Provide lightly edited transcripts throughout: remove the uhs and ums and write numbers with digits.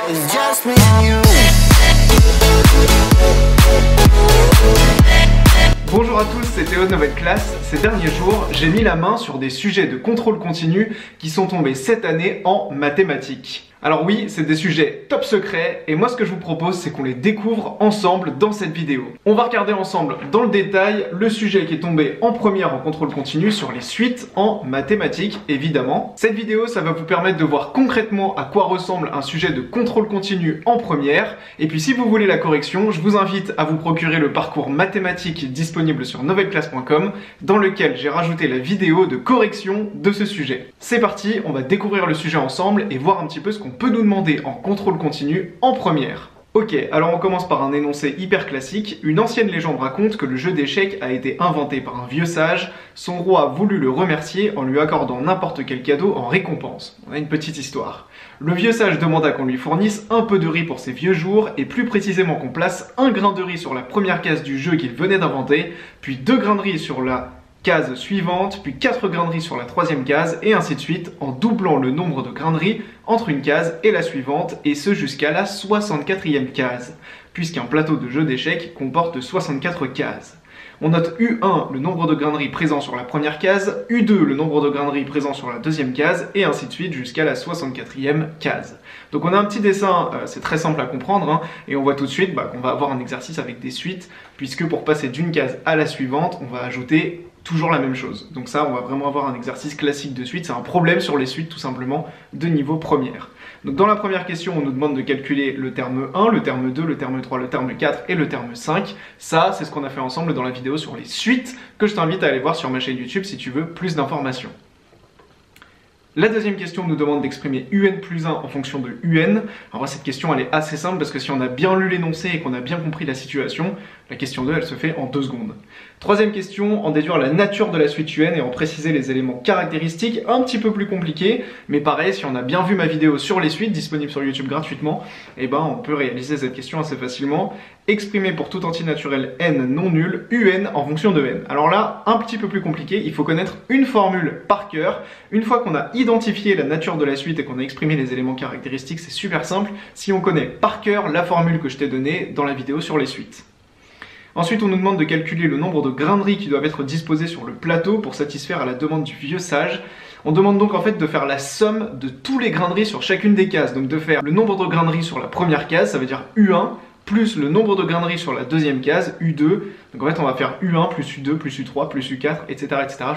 it's just me and you. Bonjour à tous, c'est Théo de Nouvelle Classe. Ces derniers jours, j'ai mis la main sur des sujets de contrôle continu qui sont tombés cette année en mathématiques. Alors oui, c'est des sujets top secrets et moi ce que je vous propose c'est qu'on les découvre ensemble dans cette vidéo. On va regarder ensemble dans le détail le sujet qui est tombé en première en contrôle continu sur les suites en mathématiques évidemment. Cette vidéo ça va vous permettre de voir concrètement à quoi ressemble un sujet de contrôle continu en première et puis si vous voulez la correction, je vous invite à vous procurer le parcours mathématique disponible sur novelleclasse.com dans lequel j'ai rajouté la vidéo de correction de ce sujet. C'est parti, on va découvrir le sujet ensemble et voir un petit peu ce qu'on peut nous demander en contrôle continu en première. Ok, alors on commence par un énoncé hyper classique. Une ancienne légende raconte que le jeu d'échecs a été inventé par un vieux sage. Son roi a voulu le remercier en lui accordant n'importe quel cadeau en récompense. On a une petite histoire. Le vieux sage demanda qu'on lui fournisse un peu de riz pour ses vieux jours et plus précisément qu'on place un grain de riz sur la première case du jeu qu'il venait d'inventer, puis 2 grains de riz sur la case suivante, puis 4 grains de riz sur la troisième case, et ainsi de suite, en doublant le nombre de grains de riz entre une case et la suivante, et ce jusqu'à la 64e case, puisqu'un plateau de jeu d'échecs comporte 64 cases. On note U1 le nombre de grains de riz présents sur la première case, U2 le nombre de grains de riz présents sur la deuxième case, et ainsi de suite jusqu'à la 64e case. Donc on a un petit dessin, c'est très simple à comprendre, hein, et on voit tout de suite qu'on va avoir un exercice avec des suites, puisque pour passer d'une case à la suivante, on va ajouter toujours la même chose. Donc ça, on va vraiment avoir un exercice classique de suite. C'est un problème sur les suites, tout simplement, de niveau première. Donc dans la première question, on nous demande de calculer le terme 1, le terme 2, le terme 3, le terme 4 et le terme 5. Ça, c'est ce qu'on a fait ensemble dans la vidéo sur les suites, que je t'invite à aller voir sur ma chaîne YouTube si tu veux plus d'informations. La deuxième question nous demande d'exprimer UN plus 1 en fonction de UN. Alors cette question elle est assez simple parce que si on a bien lu l'énoncé et qu'on a bien compris la situation, la question 2 elle se fait en 2 secondes. Troisième question, en déduire la nature de la suite UN et en préciser les éléments caractéristiques, un petit peu plus compliqué, mais pareil, si on a bien vu ma vidéo sur les suites, disponible sur YouTube gratuitement, on peut réaliser cette question assez facilement. Exprimer pour tout entier naturel n non nul, UN en fonction de n. Alors là, un petit peu plus compliqué, il faut connaître une formule par cœur. Une fois qu'on a identifié la nature de la suite et qu'on a exprimé les éléments caractéristiques, c'est super simple, si on connaît par cœur la formule que je t'ai donnée dans la vidéo sur les suites. Ensuite, on nous demande de calculer le nombre de grains de riz qui doivent être disposés sur le plateau pour satisfaire à la demande du vieux sage. On demande donc en fait de faire la somme de tous les grains de riz sur chacune des cases. Donc de faire le nombre de grains de riz sur la première case, ça veut dire U1, plus le nombre de grains de riz sur la deuxième case, U2. Donc en fait, on va faire U1 plus U2 plus U3 plus U4, etc.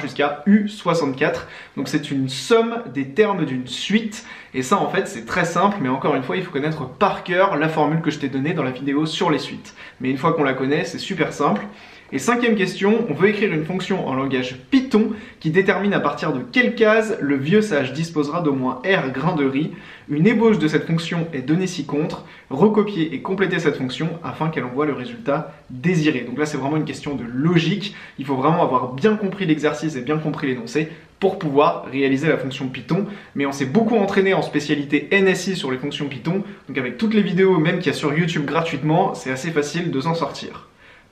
jusqu'à U64. Donc c'est une somme des termes d'une suite. Et ça, en fait, c'est très simple, mais encore une fois, il faut connaître par cœur la formule que je t'ai donnée dans la vidéo sur les suites. Mais une fois qu'on la connaît, c'est super simple. Et cinquième question, on veut écrire une fonction en langage Python qui détermine à partir de quelle case le vieux sage disposera d'au moins R grains de riz. Une ébauche de cette fonction est donnée ci-contre. Recopier et compléter cette fonction afin qu'elle envoie le résultat désiré. Donc là, c'est vraiment une question de logique. Il faut vraiment avoir bien compris l'exercice et bien compris l'énoncé pour pouvoir réaliser la fonction Python. Mais on s'est beaucoup entraîné en spécialité NSI sur les fonctions Python. Donc avec toutes les vidéos même qu'il y a sur YouTube gratuitement, c'est assez facile de s'en sortir.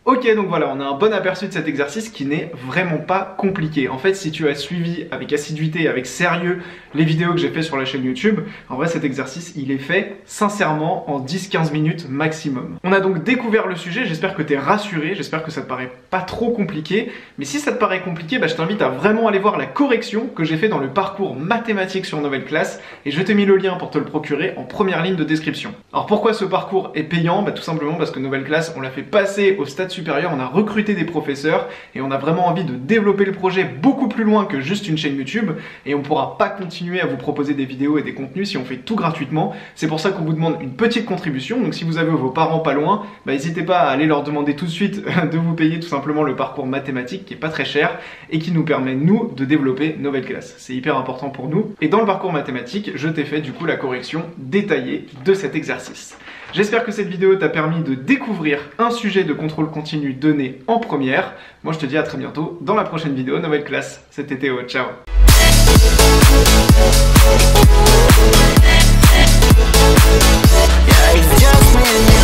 Ok, donc voilà, on a un bon aperçu de cet exercice qui n'est vraiment pas compliqué. En fait, si tu as suivi avec assiduité, avec sérieux les vidéos que j'ai fait sur la chaîne YouTube, en vrai cet exercice il est fait sincèrement en 10-15 minutes maximum. On a donc découvert le sujet, j'espère que tu es rassuré, j'espère que ça te paraît pas trop compliqué, mais si ça te paraît compliqué, je t'invite à vraiment aller voir la correction que j'ai fait dans le parcours mathématique sur Nouvelle Classe, et je t'ai mis le lien pour te le procurer en première ligne de description. Alors pourquoi ce parcours est payant? Tout simplement parce que Nouvelle Classe, on l'a fait passer au stade supérieur, on a recruté des professeurs, et on a vraiment envie de développer le projet beaucoup plus loin que juste une chaîne YouTube, et on pourra pas continuer à vous proposer des vidéos et des contenus si on fait tout gratuitement. C'est pour ça qu'on vous demande une petite contribution, donc si vous avez vos parents pas loin, n'hésitez pas à aller leur demander tout de suite de vous payer tout simplement le parcours mathématique qui est pas très cher et qui nous permet nous de développer Nouvelle Classe. C'est hyper important pour nous. Et dans le parcours mathématique, je t'ai fait du coup la correction détaillée de cet exercice. J'espère que cette vidéo t'a permis de découvrir un sujet de contrôle continu donné en première. Moi je te dis à très bientôt dans la prochaine vidéo Nouvelle Classe. C'était Théo, ciao. Yeah, it's just me.